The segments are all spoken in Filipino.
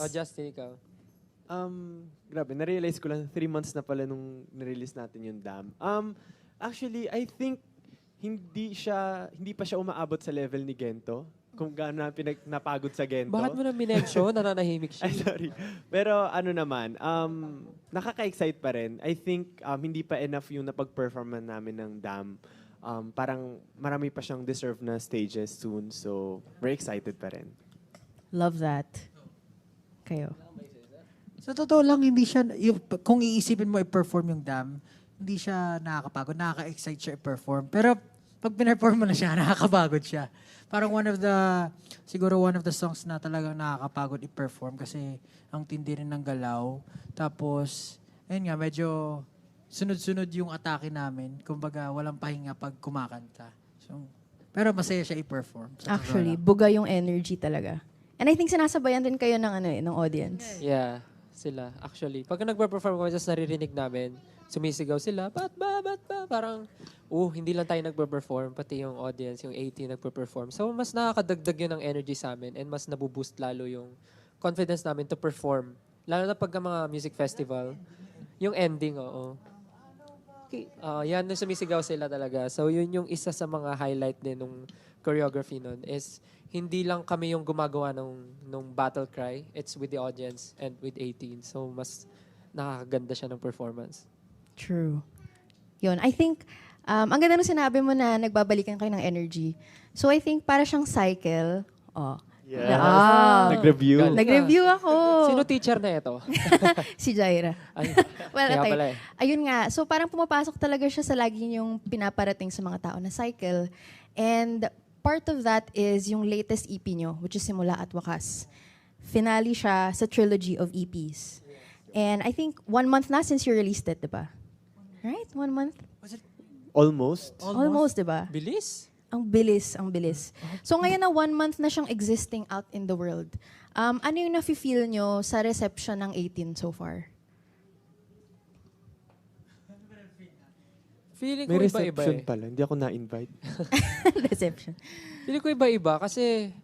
Oh, Justin, ikaw. Grabe, na-realize ko lang 3 months na pala nung nirelease natin yung Dam. Actually, I think hindi pa siya umaabot sa level ni Gento. Kung gaano na napagod sa Gento. Bakit mo na minensyon? Nananahimik siya. Ay, sorry. Pero ano naman, nakaka-excite pa rin. I think hindi pa enough yung napag-performan namin ng Dam. Parang marami pa siyang deserve na stages soon. So, we're excited pa rin. Love that. Kayo. Sa totoo lang, hindi siya, kung iisipin mo i-perform yung Dam, hindi siya nakakapagod, nakaka-excite siya i-perform. Pero pag pinerform mo na siya, nakakapagod siya. Parang siguro one of the songs na talagang nakakapagod i-perform kasi ang tindi rin ng galaw. Tapos, ayun nga, medyo sunod-sunod yung atake namin. Kumbaga, walang pahinga pag kumakanta. So, pero masaya siya i-perform. Sa totoo Actually, lang. buga yung energy talaga. And I think sinasabayan din kayo ng ng audience. Yeah, sila. Actually, pag nagpa-perform kami, just naririnig namin, sumisigaw sila, ba't ba? Parang, hindi lang tayo nagpa-perform, pati yung audience, yung 18 nagpa-perform. So, mas nakakadagdag yun ng energy sa amin and mas nabuboost lalo yung confidence namin to perform. Lalo na pag mga music festival, yung ending, oo. Okay. Yan, nung sumisigaw sila talaga. So, yun yung isa sa mga highlight din nung choreography nun is hindi lang kami yung gumagawa nung battle cry. It's with the audience and with 18. So, mas nakakaganda siya ng performance. True. Yun. I think, ang ganda nung sinabi mo na nagbabalikan kayo ng energy. So I think para siyang cycle. Oh. Yes. Nag-review Nag-review. Nag-review ako. Sino teacher na ito? Si Jaira. Ay, Well, kaya okay. pala eh. Ayun nga. So parang pumapasok talaga siya sa lagi yung pinaparating sa mga tao na cycle. And part of that is yung latest EP nyo, which is Simula at Wakas. Finale siya sa trilogy of EPs. And I think 1 month na since you released it, diba? Right? 1 month? Almost. Almost, diba? Bilis? Ang bilis, ang bilis. So ngayon na 1 month na siyang existing out in the world. Ano yung nafe-feel nyo sa reception ng 18 so far? Feeling ko May iba-iba reception eh. pala. Hindi ako na-invite. Reception. Feeling ko iba-iba kasi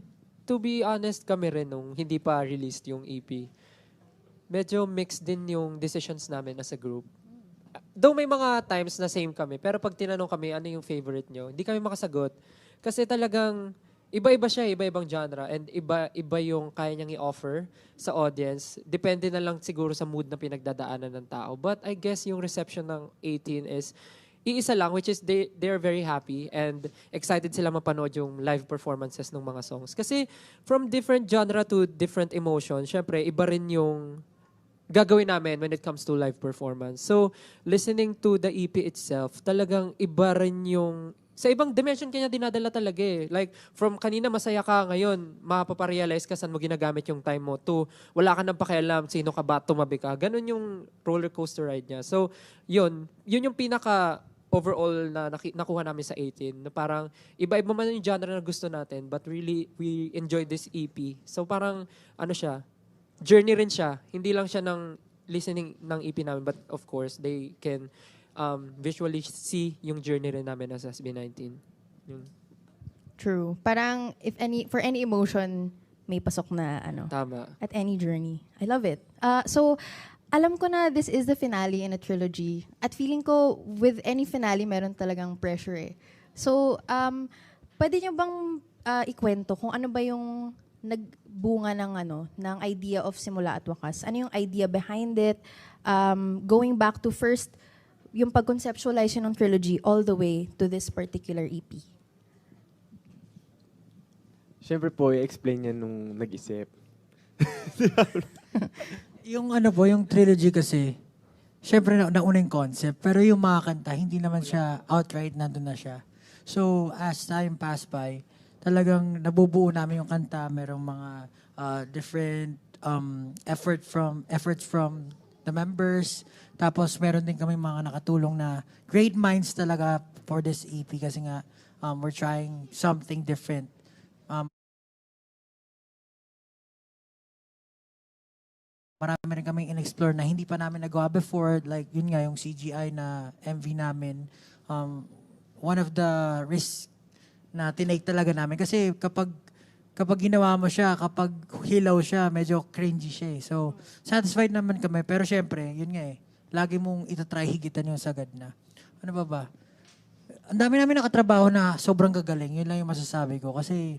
to be honest kami rin nung hindi pa released yung EP. Medyo mixed din yung decisions namin as a group. Though may mga times na same kami, pero pag tinanong kami ano yung favorite nyo, hindi kami makasagot. Kasi talagang iba-iba siya, iba-ibang genre, and iba yung kaya niyang i-offer sa audience. Depende na lang siguro sa mood na pinagdadaanan ng tao. But I guess yung reception ng 18 is iisa lang, which is they're very happy and excited sila mapanood yung live performances ng mga songs. Kasi from different genre to different emotion, syempre iba rin yung gagawin namin when it comes to live performance. So, listening to the EP itself, talagang iba rin yung sa ibang dimension kanya dinadala talaga eh. Like, from kanina masaya ka, ngayon, mapaparealize ka saan mo ginagamit yung time mo to wala ka nang pakialam, sino ka ba, tumabi ka. Ganun yung roller coaster ride niya. So, yun yung pinaka overall na nakuha namin sa 18. Na parang, iba-iba man yung genre na gusto natin, but really, we enjoyed this EP. So, parang, ano siya, journey rin siya. Hindi lang siya ng listening ng EP namin, but of course, they can visually see yung journey rin namin as SB19. Yun. True. Parang for any emotion, may pasok na Tama. at any journey. I love it. So, alam ko na this is the finale in a trilogy. At feeling ko, with any finale, meron talagang pressure eh. So, pwede nyo bang ikwento kung ano ba yung nagbunga ng idea of Simula at Wakas? Ano yung idea behind it? Going back to first, yung pag-conceptualize yun ng trilogy all the way to this particular EP. Siyempre po, i-explain niya nung nag-isip. Yung yung trilogy kasi, syempre nauna yung concept, pero yung mga kanta, hindi naman siya outright nandun na siya. So, as time passed by, talagang nabubuo namin yung kanta, merong mga different efforts from the members. Tapos meron din kami mga nakatulong na great minds talaga for this EP kasi nga we're trying something different. Marami rin kaming in-explore na hindi pa namin nagawa before. Like, yun nga, yung CGI na MV namin. One of the risks na tinake talaga namin. Kasi kapag kapag ginawa mo siya, kapag hilaw siya, medyo cringy siya eh. So, satisfied naman kami. Pero syempre, yun nga eh. Lagi mong itatry higitan yung sagad na. Ano ba ba? Ang dami namin nakatrabaho na sobrang gagaling. Yun lang yung masasabi ko. Kasi